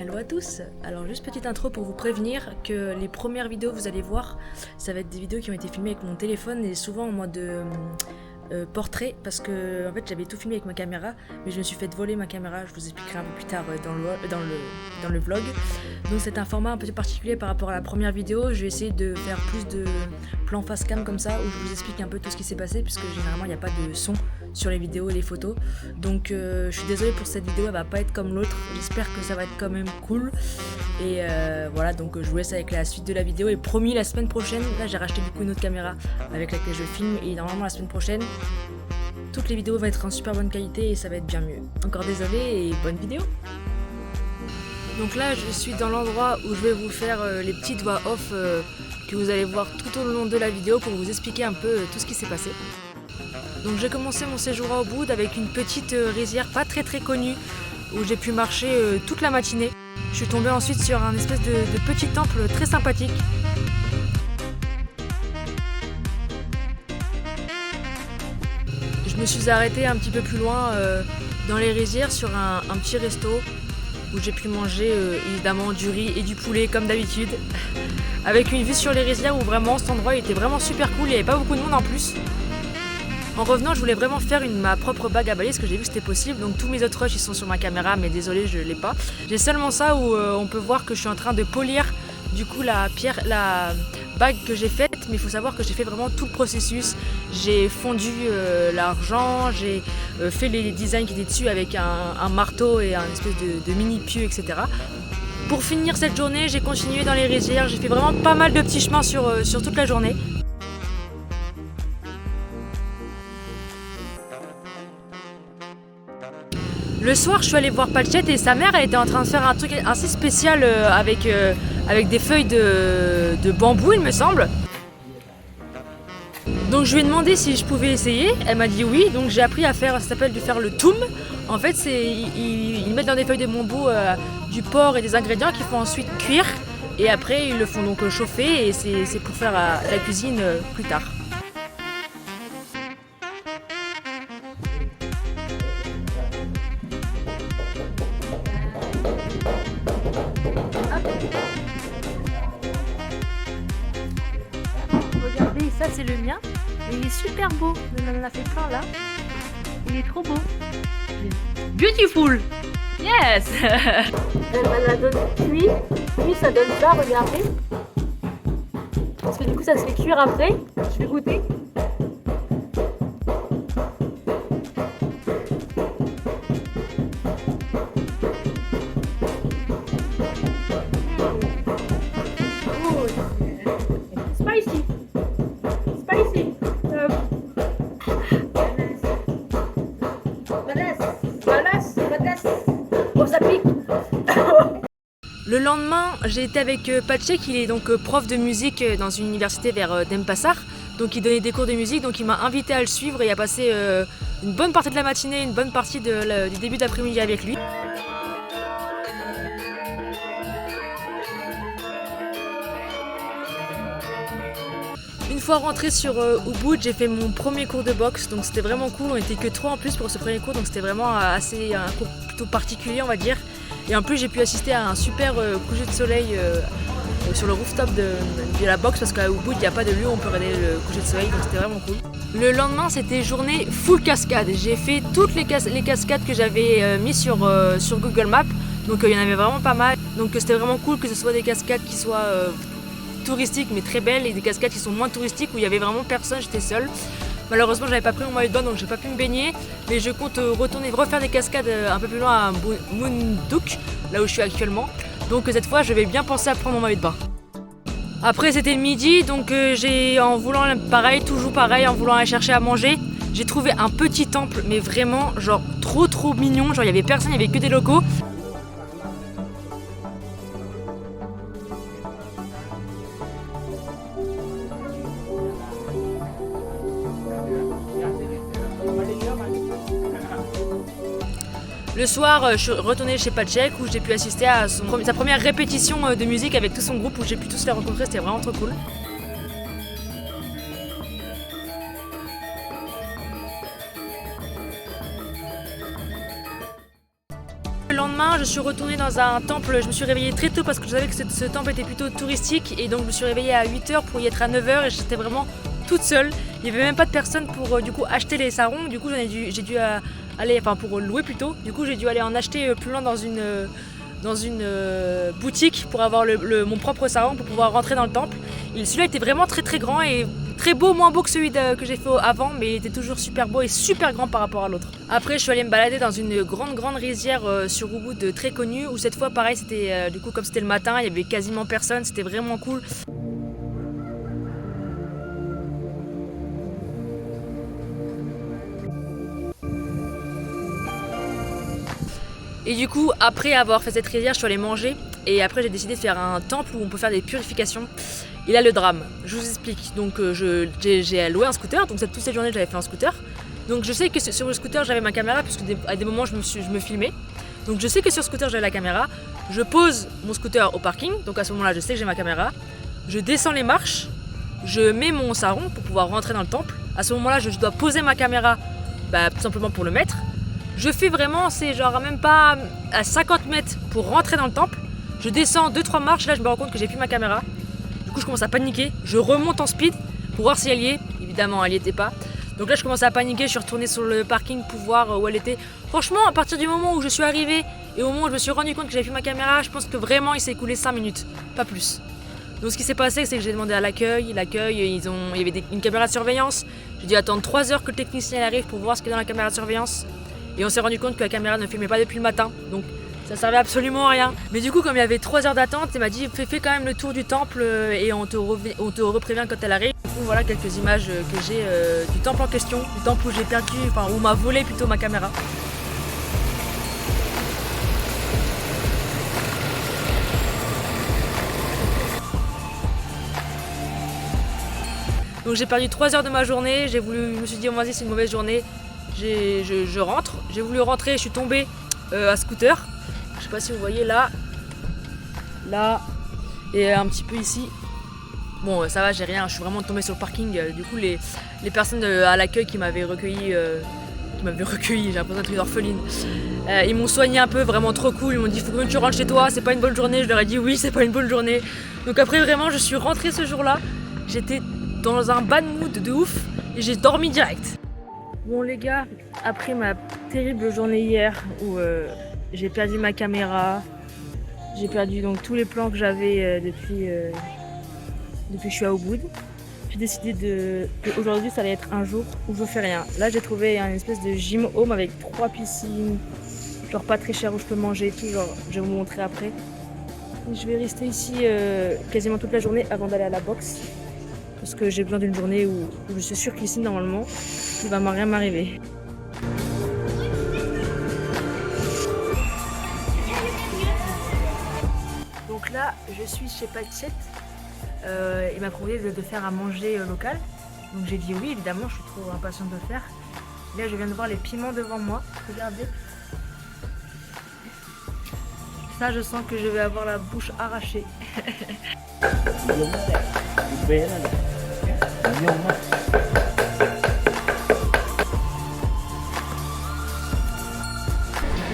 Hello à tous. Alors juste petite intro pour vous prévenir que les premières vidéos que vous allez voir, ça va être des vidéos qui ont été filmées avec mon téléphone et souvent en mode portrait parce que en fait j'avais tout filmé avec ma caméra mais je me suis fait voler ma caméra, je vous expliquerai un peu plus tard dans le vlog. Donc c'est un format un peu particulier par rapport à la première vidéo, je vais essayer de faire plus de plans face cam comme ça où je vous explique un peu tout ce qui s'est passé puisque généralement il n'y a pas de son sur les vidéos et les photos. Donc je suis désolée pour cette vidéo, elle va pas être comme l'autre, j'espère que ça va être quand même cool. Et voilà, donc je vous laisse avec la suite de la vidéo et promis la semaine prochaine, là j'ai racheté du coup une autre caméra avec laquelle je filme et normalement la semaine prochaine toutes les vidéos vont être en super bonne qualité et ça va être bien mieux. Encore désolée et bonne vidéo. Donc là je suis dans l'endroit où je vais vous faire les petites voix off que vous allez voir tout au long de la vidéo pour vous expliquer un peu tout ce qui s'est passé. Donc j'ai commencé mon séjour à Ubud avec une petite rizière pas très connue où j'ai pu marcher toute la matinée. Je suis tombée ensuite sur un espèce de petit temple très sympathique. Je me suis arrêtée un petit peu plus loin dans les rizières sur un petit resto où j'ai pu manger évidemment du riz et du poulet comme d'habitude avec une vue sur les rizières où vraiment cet endroit était vraiment super cool, il n'y avait pas beaucoup de monde en plus. En revenant, je voulais vraiment faire ma propre bague à balai parce que j'ai vu que c'était possible. Donc tous mes autres rushs ils sont sur ma caméra, mais désolé, je l'ai pas. J'ai seulement ça où on peut voir que je suis en train de polir du coup la bague que j'ai faite. Mais il faut savoir que j'ai fait vraiment tout le processus. J'ai fondu l'argent, j'ai fait les designs qui étaient dessus avec un marteau et un espèce de mini pieu, etc. Pour finir cette journée, j'ai continué dans les rizières. J'ai fait vraiment pas mal de petits chemins sur toute la journée. Le soir, je suis allée voir Palchette et sa mère, elle était en train de faire un truc assez spécial avec des feuilles de bambou, il me semble. Donc je lui ai demandé si je pouvais essayer, elle m'a dit oui, donc j'ai appris à faire, ça s'appelle de faire le toum. En fait, ils mettent dans des feuilles de bambou du porc et des ingrédients qu'ils font ensuite cuire. Et après, ils le font donc chauffer et c'est pour faire la cuisine plus tard. Regardez, ça c'est le mien. Et il est super beau. On en a fait plein là. Il est trop beau. Beautiful. Yes. Elle la donne cuit. Puis ça donne ça, regardez. Parce que du coup ça se fait cuire après. Je vais goûter. Spicy. Spicy. Oh, ça pique. Le lendemain, j'ai été avec Patchek, il est donc prof de musique dans une université vers Denpasar. Donc il donnait des cours de musique, donc il m'a invité à le suivre et à passer une bonne partie de la matinée, une bonne partie du début d'après-midi avec lui. Une fois rentrée sur Ubud, j'ai fait mon premier cours de boxe, donc c'était vraiment cool. On était que 3 en plus pour ce premier cours, donc c'était vraiment un cours plutôt particulier, on va dire. Et en plus, j'ai pu assister à un super coucher de soleil sur le rooftop de la boxe parce qu'à Ubud, il n'y a pas de lieu où on peut regarder le coucher de soleil, donc c'était vraiment cool. Le lendemain, c'était journée full cascade. J'ai fait toutes les cascades que j'avais mis sur Google Maps, donc il y en avait vraiment pas mal. Donc c'était vraiment cool que ce soit des cascades qui soient touristiques mais très belles et des cascades qui sont moins touristiques où il y avait vraiment personne, j'étais seule. Malheureusement j'avais pas pris mon maillot de bain donc j'ai pas pu me baigner, mais je compte refaire des cascades un peu plus loin à Moonduk, là où je suis actuellement. Donc cette fois je vais bien penser à prendre mon maillot de bain. Après c'était le midi, donc en voulant aller chercher à manger, j'ai trouvé un petit temple mais vraiment genre trop mignon, genre il y avait personne, il y avait que des locaux. Le soir, je suis retournée chez Patchek où j'ai pu assister à sa première répétition de musique avec tout son groupe où j'ai pu tous les rencontrer, c'était vraiment trop cool. Le lendemain, lendemain, je suis retournée dans un temple. Je me suis réveillée très tôt parce que je savais que ce temple était plutôt touristique. Et donc je me suis réveillée à 8h pour y être à 9h et j'étais vraiment toute seule. Il n'y avait même pas de personne pour du coup acheter les sarons. Du coup j'ai dû aller, enfin pour louer plutôt. Du coup j'ai dû aller en acheter plus loin dans une boutique pour avoir mon propre sarong pour pouvoir rentrer dans le temple. Celui-là était vraiment très très grand et très beau, moins beau que celui que j'ai fait avant, mais il était toujours super beau et super grand par rapport à l'autre. Après je suis allée me balader dans une grande rizière sur Ubud très connue, où cette fois pareil c'était du coup comme c'était le matin, il y avait quasiment personne, c'était vraiment cool. Et du coup, après avoir fait cette rizière, je suis allée manger. Et après, j'ai décidé de faire un temple où on peut faire des purifications. Et là, le drame, je vous explique. Donc, j'ai loué un scooter. Donc, toute cette journée, j'avais fait un scooter. Donc, je sais que sur le scooter, j'avais ma caméra, puisque à des moments, je me filmais. Donc, je sais que sur le scooter, j'avais la caméra. Je pose mon scooter au parking. Donc, à ce moment-là, je sais que j'ai ma caméra. Je descends les marches. Je mets mon sarong pour pouvoir rentrer dans le temple. À ce moment-là, je dois poser ma caméra, tout simplement pour le mettre. Je fais vraiment, c'est genre même pas à 50 mètres pour rentrer dans le temple. Je descends 2-3 marches, là je me rends compte que j'ai plus ma caméra. Du coup je commence à paniquer, je remonte en speed pour voir si elle y est. Évidemment elle y était pas. Donc là je commence à paniquer, je suis retournée sur le parking pour voir où elle était. Franchement à partir du moment où je suis arrivée et au moment où je me suis rendu compte que j'avais plus ma caméra, je pense que vraiment il s'est écoulé 5 minutes, pas plus. Donc ce qui s'est passé c'est que j'ai demandé à l'accueil, il y avait une caméra de surveillance. J'ai dû attendre 3 heures que le technicien arrive pour voir ce qu'il y a dans la caméra de surveillance. Et on s'est rendu compte que la caméra ne filmait pas depuis le matin, donc ça servait absolument à rien. Mais du coup, comme il y avait 3 heures d'attente, il m'a dit fais quand même le tour du temple et on te reprévient quand elle arrive. Du coup, voilà quelques images que j'ai du temple en question, du temple où j'ai perdu, enfin où m'a volé plutôt ma caméra. Donc j'ai perdu 3 heures de ma journée, je me suis dit oh, vas-y c'est une mauvaise journée. Je rentre, j'ai voulu rentrer, je suis tombée à scooter. Je sais pas si vous voyez là et un petit peu ici. Bon ça va, j'ai rien, je suis vraiment tombée sur le parking. Du coup les personnes à l'accueil qui m'avaient recueilli, j'ai l'impression d'être une orpheline. Ils m'ont soigné un peu, vraiment trop cool. Ils m'ont dit faut que tu rentres chez toi, c'est pas une bonne journée. Je leur ai dit oui, c'est pas une bonne journée. Donc après vraiment je suis rentrée ce jour-là. J'étais dans un bad mood de ouf et j'ai dormi direct. Bon les gars, après ma terrible journée hier où j'ai perdu ma caméra, j'ai perdu donc tous les plans que j'avais depuis que je suis à Ubud, j'ai décidé qu'aujourd'hui ça allait être un jour où je fais rien. Là j'ai trouvé une espèce de gym home avec 3 piscines, genre pas très cher où je peux manger et tout, genre je vais vous montrer après. Et je vais rester ici quasiment toute la journée avant d'aller à la boxe. Parce que j'ai besoin d'une journée où je suis sûre qu'ici normalement il va rien m'arriver. Donc là je suis chez Patchett, il m'a proposé de faire à manger local. Donc j'ai dit oui évidemment, je suis trop impatiente de le faire. Là je viens de voir les piments devant moi, regardez. Ça je sens que je vais avoir la bouche arrachée.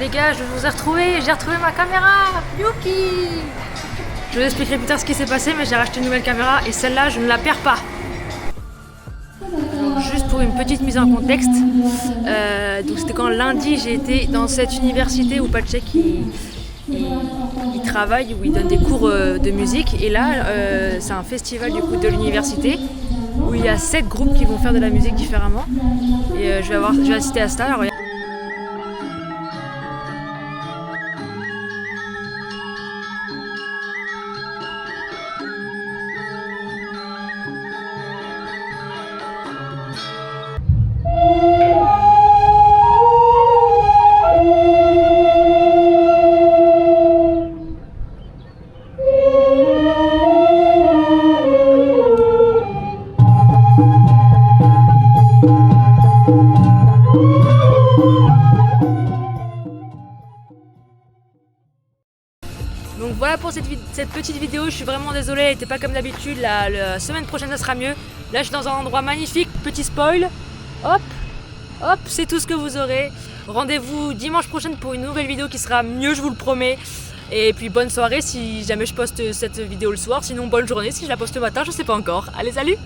Les gars, je vous ai retrouvé, j'ai retrouvé ma caméra. Youki! Je vous expliquerai plus tard ce qui s'est passé, mais j'ai racheté une nouvelle caméra et celle-là, je ne la perds pas. Donc, juste pour une petite mise en contexte, donc c'était quand lundi j'ai été dans cette université où Patchett il travaille, où il donne des cours de musique. Et là, c'est un festival du coup de l'université où il y a 7 groupes qui vont faire de la musique différemment. Et je vais assister à ça. Alors, donc voilà pour cette petite vidéo, je suis vraiment désolée, elle n'était pas comme d'habitude, la semaine prochaine ça sera mieux. Là je suis dans un endroit magnifique, petit spoil, hop, Hop, c'est tout ce que vous aurez. Rendez-vous dimanche prochain pour une nouvelle vidéo qui sera mieux, je vous le promets. Et puis bonne soirée si jamais je poste cette vidéo le soir. Sinon bonne journée si je la poste le matin, je sais pas encore. Allez, salut!